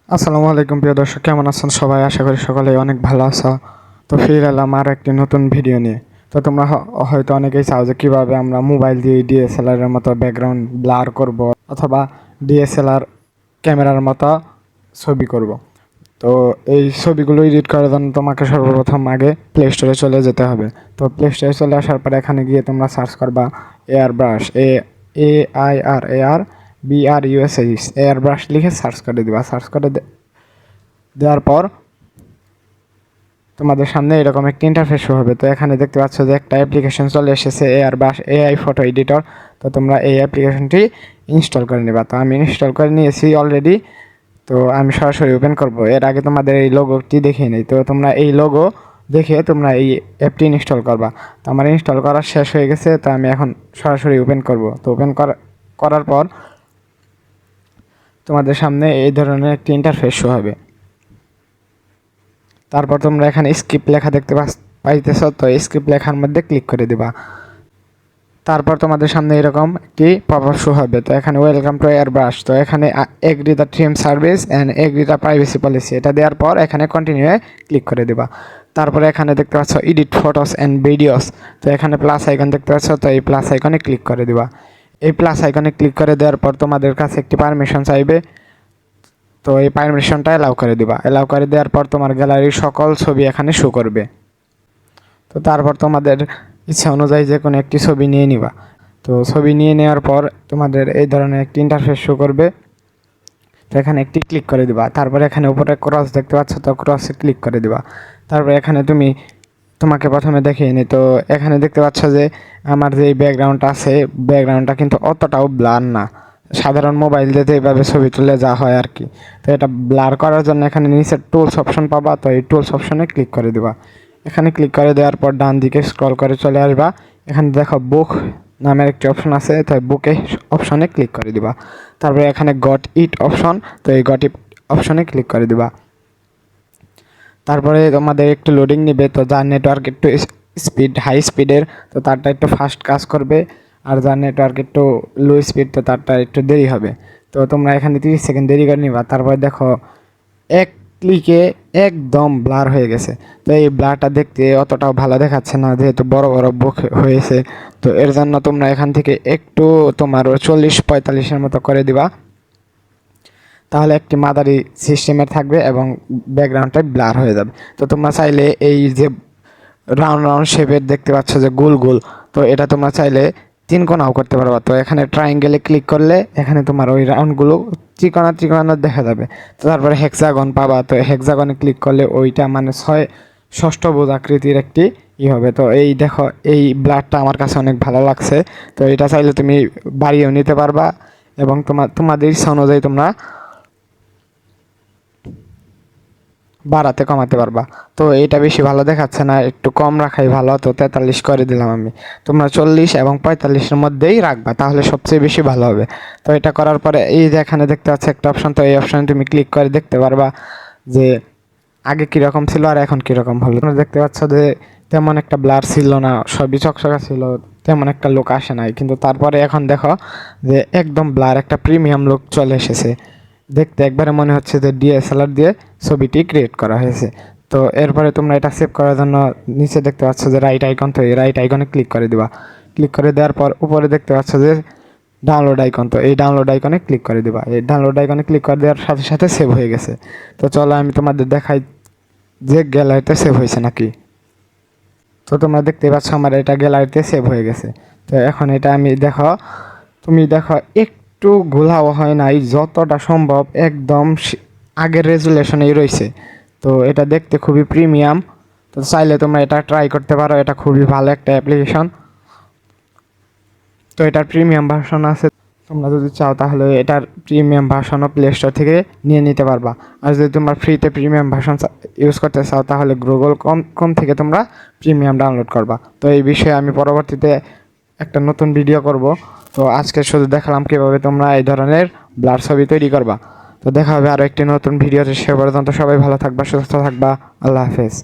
আসসালামু আলাইকুম প্রিয় দর্শক, কেমন আছেন সবাই? আশা করি সকলে অনেক ভালো আছো। তো ফিরে এলাম আর একটি নতুন ভিডিও নিয়ে। তো তোমরা হয়তো অনেকেই চাও যে কীভাবে আমরা মোবাইল দিয়ে ডিএসএলআর এর মতো ব্যাকগ্রাউন্ড ব্লার করব অথবা ডিএসএলআর ক্যামেরার মতো ছবি করব। তো এই ছবিগুলো এডিট করার জন্য তোমাকে সর্বপ্রথম আগে প্লে স্টোরে চলে যেতে হবে। তো প্লে স্টোরে চলে আসার পর এখানে গিয়ে তোমরা সার্চ করবা air brush, AIR BRUSH, air brush লিখে সার্চ করে দিবা। সার্চ করে দেওয়ার পর তোমাদের সামনে এরকম একটি ইন্টারফেস শো হবে। তো এখানে দেখতে পাচ্ছ যে একটা অ্যাপ্লিকেশন চলে এসেছে, air brush AI photo editor. তো তোমরা এই অ্যাপ্লিকেশনটি ইনস্টল করে নেবা। তো আমি ইনস্টল করে নিয়েছি অলরেডি। তো আমি সরাসরি ওপেন করব। এর আগে তোমাদের এই লোগোটি দেখিয়ে নিই। তো তোমরা এই লোগো দেখে তোমরা এই অ্যাপটি ইনস্টল করবা। তো আমার ইনস্টল করা শেষ হয়ে গেছে। তো আমি এখন সরাসরি ওপেন করব। তো ওপেন করার পর তোমাদের সামনে এই ধরনের একটি ইন্টারফেস শো হবে। তারপর তোমরা এখানে স্ক্রিপ্ট লেখা দেখতে পাইতেছ। তো স্ক্রিপ্ট লেখার মধ্যে ক্লিক করে দিবা। তারপর তোমাদের সামনে এরকম একটি পপআপ শো হবে। তো এখানে ওয়েলকাম টু এয়ার ব্রাশ। তো এখানে agree the terms service and agree the privacy policy, এটা দেওয়ার পর এখানে কন্টিনিউ ক্লিক করে দিবা। তারপরে এখানে দেখতে পাচ্ছ এডিট ফটোস অ্যান্ড ভিডিওস। তো এখানে প্লাস আইকন দেখতে পাচ্ছ। তো এই প্লাস আইকনে ক্লিক করে দিবা। এই প্লাস আইকনে ক্লিক করে দেওয়ার পর তোমাদের কাছে একটি পারমিশন চাইবে। তো এই পারমিশনটা অ্যালাউ করে দিবা। অ্যালাউ করে দেওয়ার পর তোমার গ্যালারির সকল ছবি এখানে শো করবে। তো তারপর তোমাদের ইচ্ছা অনুযায়ী যে কোনো একটি ছবি নিয়ে নিবা। তো ছবি নিয়ে নেওয়ার পর তোমাদের এই ধরনের একটি ইন্টারফেস শো করবে। তো এখানে একটি ক্লিক করে দিবা। তারপর এখানে উপরে ক্রস দেখতে পাচ্ছ, তো ক্রসে ক্লিক করে দিবা। তারপর এখানে তোমাকে প্রথমে দেখিয়ে নিই। তো এখানে দেখতে পাচ্ছ যে আমার যে ব্যাকগ্রাউন্ডটা আছে, ব্যাকগ্রাউন্ডটা কিন্তু অতটাও ব্লার না। সাধারণ মোবাইল দিয়ে এইভাবে ছবি তুলে যা হয় আর কি। তো এটা ব্লার করার জন্য এখানে নিচে টুলস অপশন পাবা। তো এই টুলস অপশনে ক্লিক করে দিবা। এখানে ক্লিক করে দেওয়ার পর ডান দিকে স্ক্রল করে চলে আসবা। এখানে দেখো বুক নামের একটি অপশন আছে। তাই বুকে অপশনে ক্লিক করে দিবা। তারপরে এখানে গট ইট অপশন। তো এই গট ইট অপশনে ক্লিক করে দিবা। তারপরে তোমাদের একটু লোডিং নেবে। তো যার নেটওয়ার্ক একটু হাই স্পিডের, তো তারটা একটু ফাস্ট কাজ করবে। আর যার নেটওয়ার্ক একটু লো স্পিড, তো তারটা একটু দেরি হবে। তো তোমরা এখানে 30 সেকেন্ড দেরি করে নিবা। তারপরে দেখো এক ক্লিকে একদম ব্লার হয়ে গেছে। তো এই ব্লারটা দেখতে অতটাও ভালো দেখাচ্ছে না, যেহেতু বড় বড় বুক হয়েছে। তো এর জন্য তোমরা এখান থেকে একটু তোমার 40-45-এর মতো করে দিবা। তাহলে একটি মাদারি সিস্টেমের থাকবে এবং ব্যাকগ্রাউন্ডটা ব্লার হয়ে যাবে। তো তোমরা চাইলে এই যে রাউন্ড রাউন্ড শেপের দেখতে পাচ্ছ যে গোল গোল, তো এটা তোমরা চাইলে 3 কোণাও করতে পারবা। তো এখানে ট্রায়াঙ্গেলে ক্লিক করলে এখানে তোমার ওই রাউন্ডগুলো ত্রিকোণা ত্রিকোণা দেখা যাবে। তো তারপরে হেক্সাগন পাবা। তো হেক্সাগনে ক্লিক করলে ওইটা মানে ষষ্ঠভুজ আকৃতির একটি হবে। তো এই দেখো এই ব্লাডটা আমার কাছে অনেক ভালো লাগছে। তো এটা চাইলে তুমি বাড়িয়েও নিতে পারবা এবং তোমাদের ইচ্ছা অনুযায়ী তোমরা বাড়াতে কমাতে পারবা। তো এটা বেশি ভালো দেখাচ্ছে না, একটু কম রাখাই ভালো। তো 43 করে দিলাম আমি। তোমরা 40 এবং 45-এর মধ্যেই রাখবা, তাহলে সবচেয়ে বেশি ভালো হবে। তো এটা করার পরে এই যে এখানে দেখতে পাচ্ছ একটা অপশন। তো এই অপশানে তুমি ক্লিক করে দেখতে পারবা যে আগে কীরকম ছিল আর এখন কীরকম হলো। তোমরা দেখতে পাচ্ছ যে তেমন একটা ব্লার ছিল না, সবই চকচকা ছিল, তেমন একটা লুক আসে নাই। কিন্তু তারপরে এখন দেখো যে একদম ব্লার একটা প্রিমিয়াম লুক চলে এসেছে। দেখতে একবারে মনে হচ্ছে যে DSLR দিয়ে ছবিটি ক্রিয়েট করা হয়েছে। তো এরপরে তোমরা এটা সেভ করার জন্য নিচে দেখতে পাচ্ছ যে রাইট আইকন। তো এই রাইট আইকনে ক্লিক করে দিবা। ক্লিক করে দেওয়ার পর উপরে দেখতে পাচ্ছ যে ডাউনলোড আইকন। তো এই ডাউনলোড আইকনে ক্লিক করে দিবা। এই ডাউনলোড আইকনে ক্লিক করে দেওয়ার সাথে সাথে সেভ হয়ে গেছে। তো চলো আমি তোমাদের দেখাই যে গ্যালারিতে সেভ হয়েছে নাকি। তো তোমরা দেখতে পাচ্ছ আমার এটা গ্যালারিতে সেভ হয়ে গেছে। তো এখন এটা তুমি দেখো একটু ঘোলাও হয় নাই, যতটা সম্ভব একদম আগের রেজুলেশনেই রয়েছে। তো এটা দেখতে খুবই প্রিমিয়াম। তো চাইলে তোমরা এটা ট্রাই করতে পারো, এটা খুবই ভালো একটা অ্যাপ্লিকেশন। তো এটার প্রিমিয়াম ভার্সন আছে, তোমরা যদি চাও তাহলে এটার প্রিমিয়াম ভার্সনও প্লে স্টোর থেকে নিয়ে নিতে পারবা। আর যদি তোমরা ফ্রিতে প্রিমিয়াম ভার্সন ইউজ করতে চাও তাহলে গুগল কম থেকে তোমরা প্রিমিয়াম ডাউনলোড করবা। তো এই বিষয়ে আমি পরবর্তীতে একটা নতুন ভিডিও করব। তো আজকে শুধু দেখালাম কীভাবে তোমরা এই ধরনের ব্লার ছবি তৈরি করবা। তো দেখা হবে আরও একটি নতুন ভিডিওতে। সে পর্যন্ত সবাই ভালো থাকবা, সুস্থ থাকবা। আল্লাহ হাফেজ।